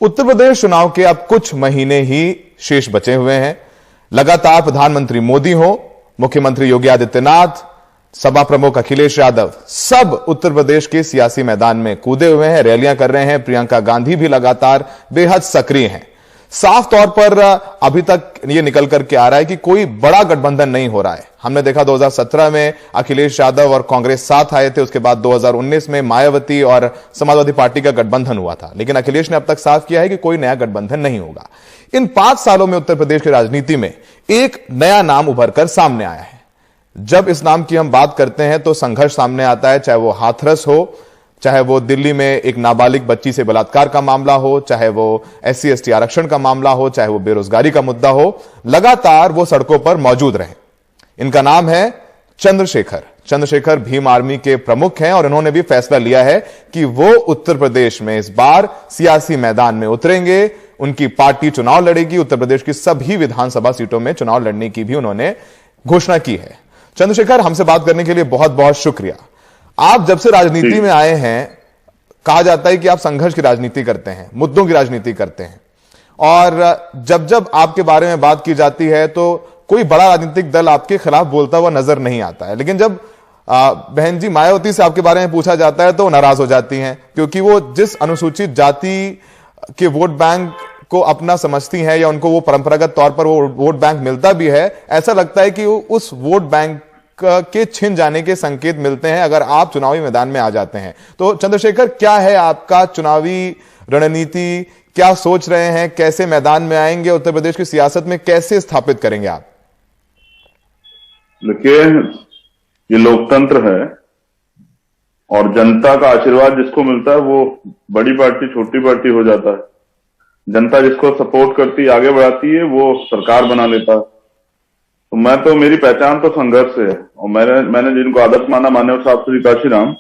उत्तर प्रदेश चुनाव के अब कुछ महीने ही शेष बचे हुए हैं। लगातार प्रधानमंत्री मोदी हो, मुख्यमंत्री योगी आदित्यनाथ, सपा प्रमुख अखिलेश यादव, सब उत्तर प्रदेश के सियासी मैदान में कूदे हुए हैं, रैलियां कर रहे हैं। प्रियंका गांधी भी लगातार बेहद सक्रिय हैं। साफ तौर पर अभी तक यह निकल करके आ रहा है कि कोई बड़ा गठबंधन नहीं हो रहा है। हमने देखा 2017 में अखिलेश यादव और कांग्रेस साथ आए थे, उसके बाद 2019 में मायावती और समाजवादी पार्टी का गठबंधन हुआ था, लेकिन अखिलेश ने अब तक साफ किया है कि कोई नया गठबंधन नहीं होगा। इन 5 सालों में उत्तर प्रदेश की राजनीति में एक नया नाम उभर कर सामने आया है। जब इस नाम की हम बात करते हैं तो संघर्ष सामने आता है, चाहे वो हाथरस हो, चाहे वो दिल्ली में एक नाबालिग बच्ची से बलात्कार का मामला हो, चाहे वो SC ST आरक्षण का मामला हो, चाहे वो बेरोजगारी का मुद्दा हो, लगातार वो सड़कों पर मौजूद रहे। इनका नाम है चंद्रशेखर। चंद्रशेखर भीम आर्मी के प्रमुख हैं और इन्होंने भी फैसला लिया है कि वो उत्तर प्रदेश में इस बार सियासी मैदान में उतरेंगे। उनकी पार्टी चुनाव लड़ेगी। उत्तर प्रदेश की सभी विधानसभा सीटों में चुनाव लड़ने की भी उन्होंने घोषणा की है। चंद्रशेखर, हमसे बात करने के लिए बहुत बहुत शुक्रिया। आप जब से राजनीति में आए हैं, कहा जाता है कि आप संघर्ष की राजनीति करते हैं, मुद्दों की राजनीति करते हैं, और जब जब आपके बारे में बात की जाती है तो कोई बड़ा राजनीतिक दल आपके खिलाफ बोलता हुआ नजर नहीं आता है। लेकिन जब बहन जी मायावती से आपके बारे में पूछा जाता है तो वो नाराज हो जाती हैं, क्योंकि वो जिस अनुसूचित जाति के वोट बैंक को अपना समझती हैं या उनको वो परंपरागत तौर पर वो वोट बैंक मिलता भी है, ऐसा लगता है कि उस वोट बैंक के छिन जाने के संकेत मिलते हैं अगर आप चुनावी मैदान में आ जाते हैं। तो चंद्रशेखर, क्या है आपका चुनावी रणनीति? क्या सोच रहे हैं? कैसे मैदान में आएंगे? उत्तर प्रदेश की सियासत में कैसे स्थापित करेंगे आप? देखिए, ये लोकतंत्र है और जनता का आशीर्वाद जिसको मिलता है वो बड़ी पार्टी छोटी पार्टी हो जाता है। जनता जिसको सपोर्ट करती है, आगे बढ़ाती है, वो सरकार बना लेता है। तो मेरी पहचान तो संघर्ष से है और मैंने जिनको आदर्श माना, माननीय साहब श्री काशीराम,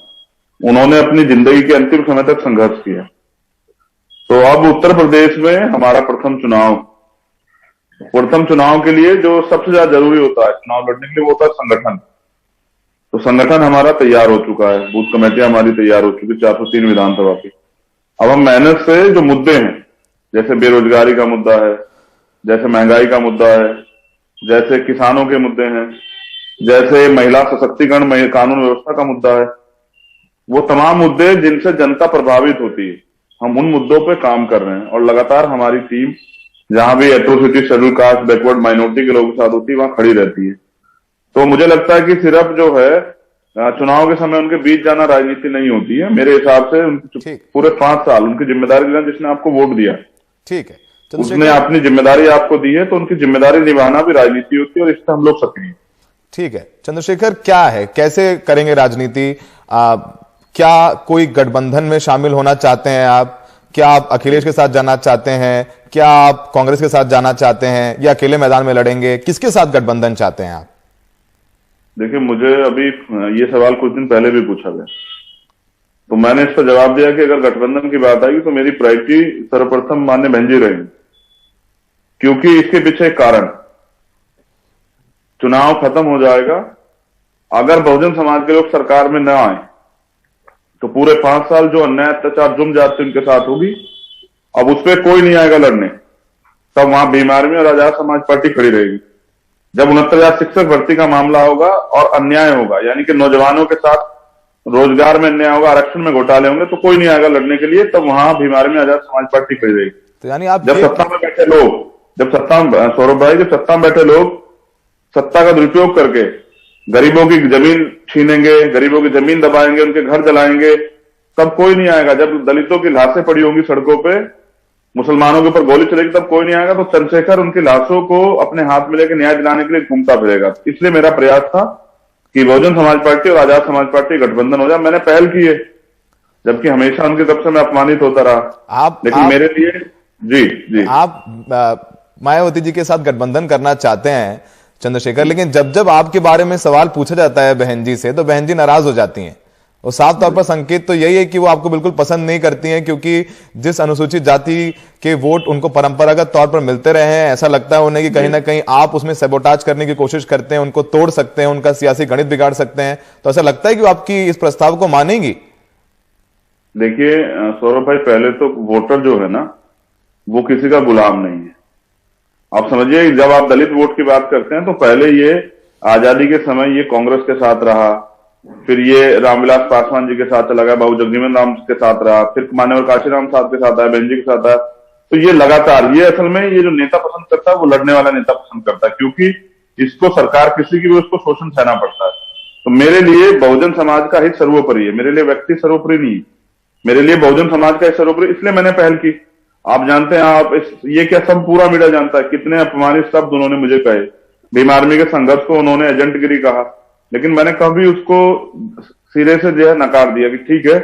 उन्होंने अपनी जिंदगी के अंतिम समय तक संघर्ष किया। तो अब उत्तर प्रदेश में हमारा प्रथम चुनाव के लिए जो सबसे ज्यादा जरूरी होता है चुनाव लड़ने के लिए, वो होता है संगठन। तो संगठन हमारा तैयार हो चुका है, बूथ कमेटियां हमारी तैयार हो चुकी 403 विधानसभा की। अब हम मेहनत से जो मुद्दे हैं, जैसे बेरोजगारी का मुद्दा है, जैसे महंगाई का मुद्दा है, जैसे किसानों के मुद्दे हैं, जैसे महिला सशक्तिकरण, कानून व्यवस्था का मुद्दा है, वो तमाम मुद्दे जिनसे जनता प्रभावित होती है, हम उन मुद्दों पे काम कर रहे हैं। और लगातार हमारी टीम जहां भी atrocity, schedule caste, backward minority के लोगों के साथ होती है, वहां खड़ी रहती है। तो मुझे लगता है कि सिर्फ जो है चुनाव के समय उनके बीच जाना राजनीति नहीं होती है। मेरे हिसाब से पूरे 5 साल उनकी जिम्मेदारी लेना, जिसने आपको वोट दिया, ठीक है, उसने अपनी जिम्मेदारी आपको दी है, तो उनकी जिम्मेदारी निभाना भी राजनीति होती है और इससे हम लोग सक्रिय। ठीक है चंद्रशेखर, क्या है, कैसे करेंगे राजनीति? क्या कोई गठबंधन में शामिल होना चाहते हैं आप? क्या आप अखिलेश के साथ जाना चाहते हैं? क्या आप कांग्रेस के साथ जाना चाहते हैं या अकेले मैदान में लड़ेंगे? किसके साथ गठबंधन चाहते हैं आप? देखिए, मुझे अभी ये सवाल कुछ दिन पहले भी पूछा गया, तो मैंने इस पर जवाब दिया कि अगर गठबंधन की बात आएगी तो मेरी प्रायोरिटी सर्वप्रथम माननीय बहन जी रहेंगे, क्योंकि इसके पीछे एक कारण, चुनाव खत्म हो जाएगा, अगर बहुजन समाज के लोग सरकार में न आए तो पूरे 5 साल जो अन्याय, अत्याचार, जुर्म जाति उनके साथ होगी, अब उस पर कोई नहीं आएगा लड़ने। तब वहां भीम आर्मी और आजाद समाज पार्टी खड़ी रहेगी। जब 69,000 शिक्षक भर्ती का मामला होगा और अन्याय होगा, यानी कि नौजवानों के साथ रोजगार में अन्याय होगा, आरक्षण में घोटाले होंगे, तो कोई नहीं आएगा लड़ने के लिए, तब वहां भीम आर्मी आजाद समाज पार्टी खड़ी रहेगी। तो यानी आप जब सत्ता में बैठे लोग, सौरभ भाई, जब सत्ता में बैठे लोग सत्ता का दुरुपयोग करके गरीबों की जमीन छीनेंगे, गरीबों की जमीन दबाएंगे, उनके घर जलाएंगे, तब कोई नहीं आएगा। जब दलितों की लाशें पड़ी होंगी सड़कों पे, मुसलमानों के ऊपर गोली चलेगी, तब कोई नहीं आएगा। तो चंद्रशेखर उनकी लाशों को अपने हाथ में लेकर न्याय दिलाने के लिए घूमता फिरेगा। इसलिए मेरा प्रयास था कि बहुजन समाज पार्टी और आजाद समाज पार्टी गठबंधन हो जाए। मैंने पहल की है, जबकि हमेशा उनकी तरफ से मैं अपमानित होता रहा। लेकिन मेरे लिए जी आप मायावती जी के साथ गठबंधन करना चाहते हैं चंद्रशेखर, लेकिन जब जब आपके बारे में सवाल पूछा जाता है बहन जी से, तो बहन जी नाराज हो जाती हैं। और साफ तौर पर संकेत तो यही है कि वो आपको बिल्कुल पसंद नहीं करती हैं, क्योंकि जिस अनुसूचित जाति के वोट उनको परंपरागत तौर पर मिलते रहे हैं, ऐसा लगता है उन्हें कि कहीं ना कहीं आप उसमें सैबोटाज करने की कोशिश करते हैं, उनको तोड़ सकते हैं, उनका सियासी गणित बिगाड़ सकते हैं। तो ऐसा लगता है कि वो आपकी इस प्रस्ताव को मानेंगी? देखिए सौरभ भाई, पहले तो वोटर जो है ना, वो किसी का गुलाम नहीं है। आप समझिए, जब आप दलित वोट की बात करते हैं तो पहले ये आजादी के समय ये कांग्रेस के साथ रहा, फिर ये रामविलास पासवान जी के साथ चला गया, बाबू जगजीवन राम के साथ रहा, फिर मान्यवर काशीराम साहब के साथ आया, बेंजी के साथ आया। तो ये लगातार, ये असल में ये जो नेता पसंद करता है वो लड़ने वाला नेता पसंद करता है, क्योंकि इसको सरकार किसी की भी उसको शोषण सहना पड़ता है। तो मेरे लिए बहुजन समाज का हित सर्वोपरि है, मेरे लिए व्यक्ति सर्वोपरि नहीं है, मेरे लिए बहुजन समाज का हित सर्वोपरि, इसलिए मैंने पहल की। आप जानते हैं, ये क्या सब पूरा मीडिया जानता है, कितने अपमानित शब्द उन्होंने मुझे कहे। भीम आर्मी के संघर्ष को उन्होंने एजेंटगिरी कहा, लेकिन मैंने कभी उसको सिरे से जो है नकार दिया कि ठीक है,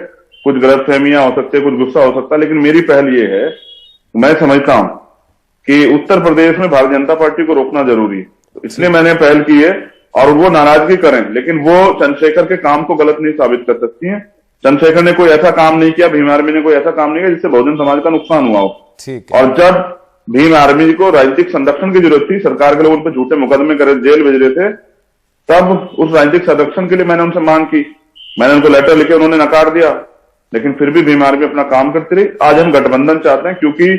कुछ गलतफहमियां हो सकती है, कुछ गुस्सा हो सकता है, लेकिन मेरी पहल ये है, मैं समझता हूं कि उत्तर प्रदेश में भारतीय जनता पार्टी को रोकना जरूरी है, तो इसलिए मैंने पहल की है। और वो नाराजगी करें, लेकिन वो चंद्रशेखर के काम को गलत नहीं साबित कर सकती है। चंद्रशेखर ने कोई ऐसा काम नहीं किया, भीम आर्मी ने कोई ऐसा काम नहीं किया जिससे बहुजन समाज का नुकसान हुआ हो। और जब भीम आर्मी को राजनीतिक संरक्षण की जरूरत थी, सरकार के लोग उन पर झूठे मुकदमे करे जेल भेज रहे थे, तब उस राजनीतिक संरक्षण के लिए मैंने उनसे मांग की, मैंने उनको लेटर लिखे, उन्होंने नकार दिया, लेकिन फिर भी भीम आर्मी अपना काम करती रही। आज हम गठबंधन चाहते हैं, क्योंकि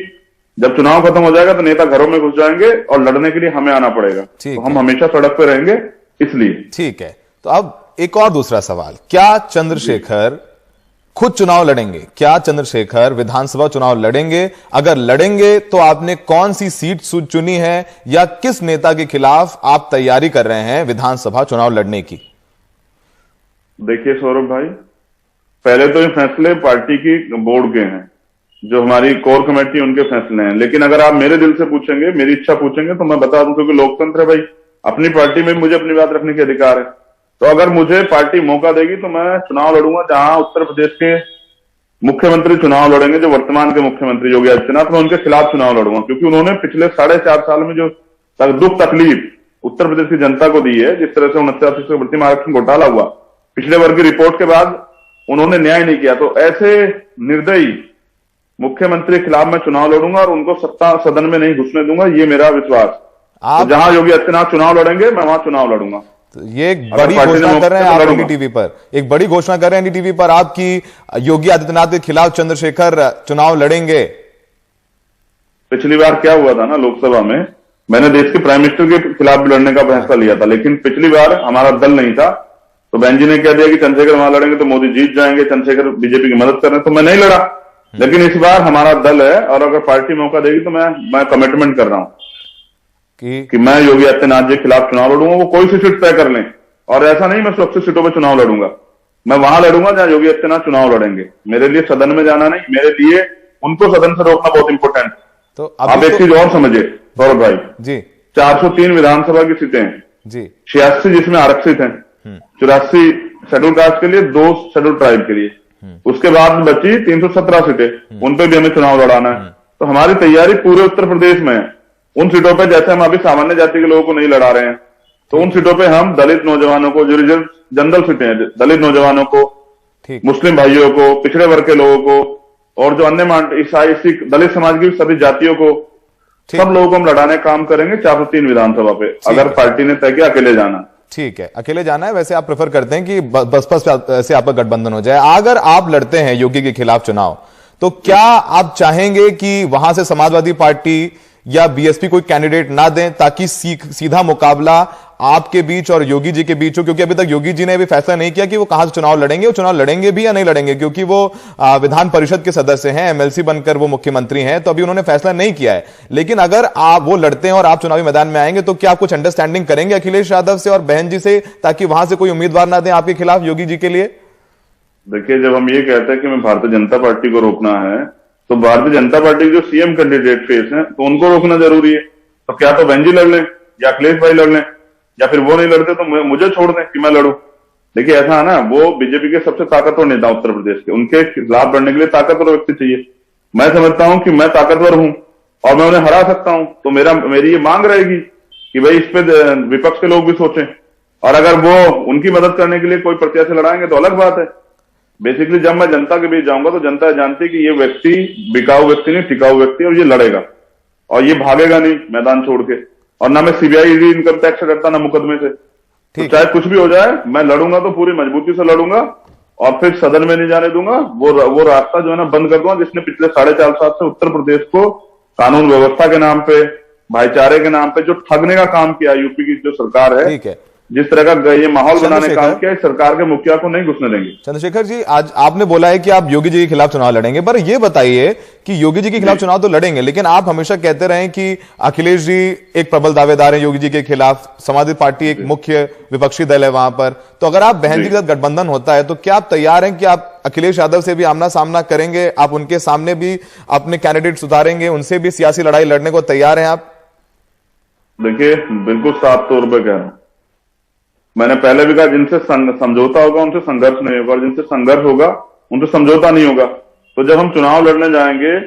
जब चुनाव खत्म हो जाएगा तो नेता घरों में घुस जाएंगे और लड़ने के लिए हमें आना पड़ेगा, तो हम हमेशा सड़क पे रहेंगे, इसलिए। ठीक है, तो अब एक और दूसरा सवाल, क्या चंद्रशेखर खुद चुनाव लड़ेंगे? क्या चंद्रशेखर विधानसभा चुनाव लड़ेंगे? अगर लड़ेंगे तो आपने कौन सी सीट चुनी है, या किस नेता के खिलाफ आप तैयारी कर रहे हैं विधानसभा चुनाव लड़ने की? देखिए सौरभ भाई, पहले तो ये फैसले पार्टी की बोर्ड के हैं, जो हमारी कोर कमेटी उनके फैसले हैं, लेकिन अगर आप मेरे दिल से पूछेंगे, मेरी इच्छा पूछेंगे, तो मैं बता दूं, क्योंकि लोकतंत्र है भाई, अपनी पार्टी में मुझे अपनी बात रखने के अधिकार है। तो अगर मुझे पार्टी मौका देगी तो मैं चुनाव लड़ूंगा, जहां उत्तर प्रदेश के मुख्यमंत्री चुनाव लड़ेंगे, जो वर्तमान के मुख्यमंत्री योगी आदित्यनाथ, मैं उनके खिलाफ चुनाव लड़ूंगा, क्योंकि उन्होंने पिछले 4.5 साल में जो दुख तकलीफ उत्तर प्रदेश की जनता को दी है, जिस तरह से 49% भर्ती में आरक्षण घोटाला हुआ, पिछले वर्ग की रिपोर्ट के बाद उन्होंने न्याय नहीं किया, तो ऐसे निर्दयी मुख्यमंत्री के खिलाफ मैं चुनाव लड़ूंगा और उनको सत्ता सदन में नहीं घुसने दूंगा, ये मेरा विश्वास। तो जहां योगी आदित्यनाथ चुनाव लड़ेंगे, मैं वहां चुनाव लड़ूंगा। तो ये एक बड़ी घोषणा कर रहे हैं आप एनडीटीवी पर, एक बड़ी घोषणा कर रहे हैं एनडीटीवी पर आप कि योगी आदित्यनाथ के खिलाफ चंद्रशेखर चुनाव लड़ेंगे। पिछली बार क्या हुआ था ना, लोकसभा में मैंने देश के प्राइम मिनिस्टर के खिलाफ भी लड़ने का फैसला लिया था, लेकिन पिछली बार हमारा दल नहीं था, तो बेंजी ने कह दिया कि चंद्रशेखर वहां लड़ेंगे तो मोदी जीत जाएंगे, चंद्रशेखर बीजेपी की मदद कर रहे हैं, तो मैं नहीं लड़ा। लेकिन इस बार हमारा दल है, और अगर पार्टी मौका देगी तो मैं कमिटमेंट कर रहा हूं कि मैं योगी आदित्यनाथ जी के खिलाफ चुनाव लड़ूंगा। वो कोई सी सीट तय कर लें, और ऐसा नहीं मैं सुरक्षित सीटों पर चुनाव लड़ूंगा, मैं वहां लड़ूंगा जहां योगी आदित्यनाथ चुनाव लड़ेंगे। मेरे लिए सदन में जाना नहीं, मेरे लिए उनको सदन से रोकना बहुत इंपॉर्टेंट। तो आप एक चीज और समझिए गौरव भाई जी, 403 विधानसभा की सीटें हैं जी, 86 जिसमें आरक्षित हैं, 84 शेड्यूल कास्ट के लिए, 2 शेड्यूल ट्राइब के लिए, उसके बाद बची 317 सीटें, उन पर भी हमें चुनाव लड़ाना है। तो हमारी तैयारी पूरे उत्तर प्रदेश में है। उन सीटों पे जैसे हम अभी सामान्य जाति के लोगों को नहीं लड़ा रहे हैं, तो उन सीटों पे हम दलित नौजवानों को, जो रिजर्व जनरल सीटें हैं, दलित नौजवानों को, मुस्लिम भाइयों को, पिछड़े वर्ग के लोगों को, और जो अन्य ईसाई, सिख, दलित समाज की सभी जातियों को, सब लोगों को हम लड़ाने काम करेंगे 403 विधानसभा पे, अगर पार्टी ने तय किया अकेले जाना। ठीक है, अकेले जाना है। वैसे आप प्रेफर करते हैं कि बसपा से आपका गठबंधन हो जाए। अगर आप लड़ते हैं योगी के खिलाफ चुनाव, तो क्या आप चाहेंगे कि वहां से समाजवादी पार्टी या बीएसपी कोई कैंडिडेट ना दें, ताकि सीधा मुकाबला आपके बीच और योगी जी के बीच हो? क्योंकि अभी तक योगी जी ने भी फैसला नहीं किया कि वो कहां से चुनाव लड़ेंगे, वो चुनाव लड़ेंगे भी या नहीं लड़ेंगे, क्योंकि वो विधान परिषद के सदस्य हैं, एमएलसी बनकर वो मुख्यमंत्री हैं, तो अभी उन्होंने फैसला नहीं किया है। लेकिन अगर आप वो लड़ते हैं और आप चुनावी मैदान में आएंगे, तो क्या आप कुछ अंडरस्टैंडिंग करेंगे अखिलेश यादव से और बहन जी से, ताकि वहां से कोई उम्मीदवार ना दें आपके खिलाफ योगी जी के लिए? देखिए, जब हम ये कहते हैं कि हमें भारतीय जनता पार्टी को रोकना है, तो भारतीय जनता पार्टी के जो सीएम कैंडिडेट फेस हैं, तो उनको रोकना जरूरी है। तो क्या तो बेंजी लड़ लें या अखिलेश भाई लड़ लें, या फिर वो नहीं लड़ते तो मुझे छोड़ दें कि मैं लड़ूं। देखिए ऐसा है ना, वो बीजेपी के सबसे ताकतवर नेता उत्तर प्रदेश के, उनके खिलाफ लड़ने के लिए ताकतवर व्यक्ति चाहिए। मैं समझता हूं कि मैं ताकतवर हूं और मैं उन्हें हरा सकता हूं, तो मेरी ये मांग रहेगी कि भाई इस पे विपक्ष के लोग भी सोचें, और अगर वो उनकी मदद करने के लिए कोई प्रत्याशी लड़ाएंगे तो अलग बात है। बेसिकली जब मैं जनता के बीच जाऊंगा तो जनता जानती है कि ये व्यक्ति बिकाऊ व्यक्ति नहीं, टिकाऊ व्यक्ति, और ये लड़ेगा और ये भागेगा नहीं मैदान छोड़ के, और ना मैं सीबीआई ईडी इनकम टैक्स से डरता ना मुकदमे से। तो चाहे कुछ भी हो जाए, मैं लड़ूंगा तो पूरी मजबूती से लड़ूंगा, और फिर सदन में नहीं जाने दूंगा। वो रास्ता जो है ना बंद कर दूंगा जिसने पिछले 4.5 साल से उत्तर प्रदेश को कानून व्यवस्था के नाम पे, भाईचारे के नाम पे जो ठगने का काम किया यूपी की जो सरकार है, ठीक है, जिस तरह का ये माहौल बनाने का काम किया, इस सरकार के मुखिया को नहीं घुसने देंगे। चंद्रशेखर जी, आज आपने बोला है कि आप योगी जी के खिलाफ चुनाव लड़ेंगे, पर यह बताइए कि योगी जी के खिलाफ चुनाव तो लड़ेंगे, लेकिन आप हमेशा कहते रहे कि अखिलेश जी एक प्रबल दावेदार हैं योगी जी के खिलाफ, समाजवादी पार्टी एक मुख्य विपक्षी दल है वहां पर, तो अगर आप बहन जी के साथ गठबंधन होता है तो क्या आप तैयार हैं कि आप अखिलेश यादव से भी आमना सामना करेंगे, आप उनके सामने भी अपने कैंडिडेट सुधारेंगे, उनसे भी सियासी लड़ाई लड़ने को तैयार हैं आप? देखिए, बिल्कुल साफ तौर पर कह रहा हूं, मैंने पहले भी कहा, जिनसे समझौता होगा उनसे संघर्ष नहीं होगा, और जिनसे संघर्ष होगा उनसे समझौता नहीं होगा। तो जब हम चुनाव लड़ने जाएंगे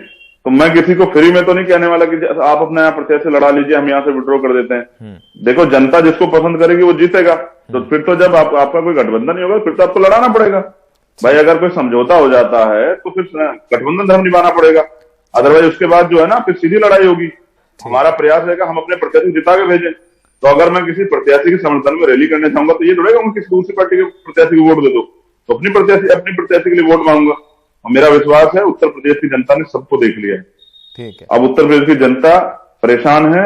तो मैं किसी को फ्री में तो नहीं कहने वाला कि आप अपना यहाँ प्रत्याशी लड़ा लीजिए, हम यहाँ से विड्रॉ कर देते हैं। देखो, जनता जिसको पसंद करेगी वो जीतेगा, तो फिर तो जब आपका कोई गठबंधन नहीं होगा फिर तो आपको लड़ाना पड़ेगा भाई। अगर कोई समझौता हो जाता है तो फिर गठबंधन धर्म निभाना पड़ेगा, अदरवाइज उसके बाद जो है ना फिर सीधी लड़ाई होगी। हमारा प्रयास रहेगा हम अपने प्रत्याशी जिता के भेजें। तो अगर मैं किसी प्रत्याशी के समर्थन में रैली करने जाऊंगा तो ये थोड़ेगा मैं किसी दूसरी पार्टी के प्रत्याशी को वोट दे दो, तो अपनी प्रत्याशी के लिए वोट मांगूंगा। और मेरा विश्वास है उत्तर प्रदेश की जनता ने सबको देख लिया है। ठीक है, अब उत्तर प्रदेश की जनता परेशान है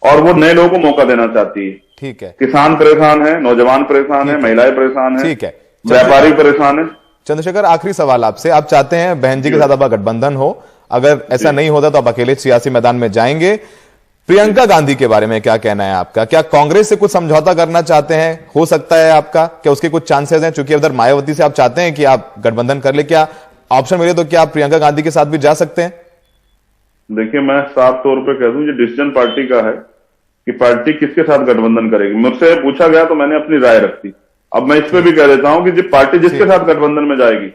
और वो नए लोगों को मौका देना चाहती है। ठीक है, किसान परेशान है, नौजवान परेशान है, महिलाएं परेशान है, ठीक है, व्यापारी परेशान है। चंद्रशेखर, आखिरी सवाल आपसे, आप चाहते हैं बहन जी के साथ आपका गठबंधन हो, अगर ऐसा नहीं होता तो आप अकेले सियासी मैदान में जाएंगे। प्रियंका गांधी के बारे में क्या कहना है आपका? क्या कांग्रेस से कुछ समझौता करना चाहते हैं? हो सकता है आपका, क्या उसके कुछ चांसेस हैं? चूंकि उधर मायावती से आप चाहते हैं कि आप गठबंधन कर ले, क्या ऑप्शन मिले तो क्या आप प्रियंका गांधी के साथ भी जा सकते हैं? देखिए, मैं साफ तौर पे कह दूं, ये डिसीजन पार्टी का है कि पार्टी किसके साथ गठबंधन करेगी। मुझसे पूछा गया तो मैंने अपनी राय रखी। अब मैं इस पे भी कह देता हूं कि पार्टी जिसके साथ गठबंधन में जाएगी,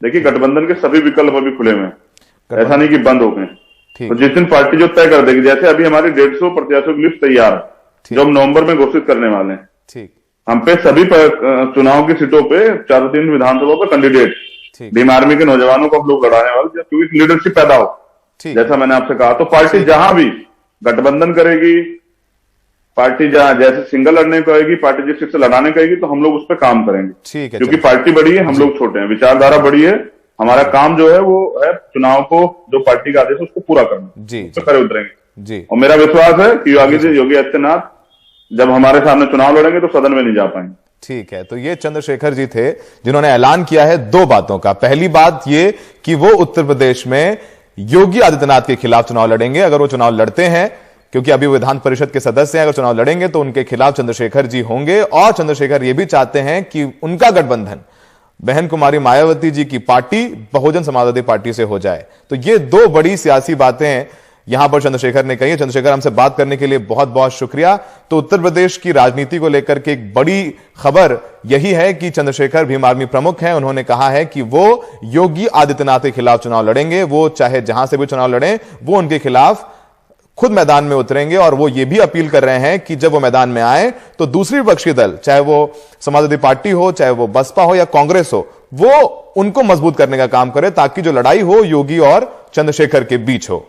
देखिए गठबंधन के सभी विकल्प अभी खुले हुए हैं, ऐसा नहीं कि बंद हो गए। तो जिस दिन पार्टी जो तय कर देगी, जैसे अभी हमारी 150 प्रत्याशियों की लिस्ट तैयार है जो हम नवंबर में घोषित करने वाले हैं। ठीक, हम पे सभी चुनाव की सीटों पे 403 विधानसभा पर कैंडिडेट भीम आर्मी के नौजवानों को हम लोग लड़ाने वाले, क्योंकि लीडरशिप पैदा हो, जैसा मैंने आपसे कहा। तो पार्टी जहां भी गठबंधन करेगी, पार्टी जहां जैसे सिंगल लड़ने को आएगी, पार्टी जिस सीट से लड़ाने कहेगी तो हम लोग उस पर काम करेंगे। ठीक है, क्योंकि पार्टी बड़ी है, हम लोग छोटे हैं, विचारधारा बड़ी है। हमारा काम जो है वो है चुनाव को, जो पार्टी का आदेश है उसको पूरा करना, उस पर खड़े उतरेंगे जी। और मेरा विश्वास है कि योगी आदित्यनाथ जब हमारे सामने चुनाव लड़ेंगे तो सदन में नहीं जा पाएंगे। ठीक है, तो ये चंद्रशेखर जी थे जिन्होंने ऐलान किया है दो बातों का। पहली बात ये कि वो उत्तर प्रदेश में योगी आदित्यनाथ के खिलाफ चुनाव लड़ेंगे, अगर वो चुनाव लड़ते हैं, क्योंकि अभी वो विधान परिषद के सदस्य हैं, अगर चुनाव लड़ेंगे तो उनके खिलाफ चंद्रशेखर जी होंगे। और चंद्रशेखर ये भी चाहते हैं कि उनका गठबंधन बहन कुमारी मायावती जी की पार्टी बहुजन समाजवादी पार्टी से हो जाए। तो ये दो बड़ी सियासी बातें यहां पर चंद्रशेखर ने कही है। चंद्रशेखर, हमसे बात करने के लिए बहुत बहुत शुक्रिया। तो उत्तर प्रदेश की राजनीति को लेकर के एक बड़ी खबर यही है कि चंद्रशेखर भीम आर्मी प्रमुख हैं, उन्होंने कहा है कि वो योगी आदित्यनाथ के खिलाफ चुनाव लड़ेंगे। वो चाहे जहां से भी चुनाव लड़ें, वो उनके खिलाफ खुद मैदान में उतरेंगे। और वो ये भी अपील कर रहे हैं कि जब वो मैदान में आए तो दूसरी विपक्षी दल, चाहे वो समाजवादी पार्टी हो, चाहे वो बसपा हो या कांग्रेस हो, वो उनको मजबूत करने का काम करे, ताकि जो लड़ाई हो योगी और चंद्रशेखर के बीच हो।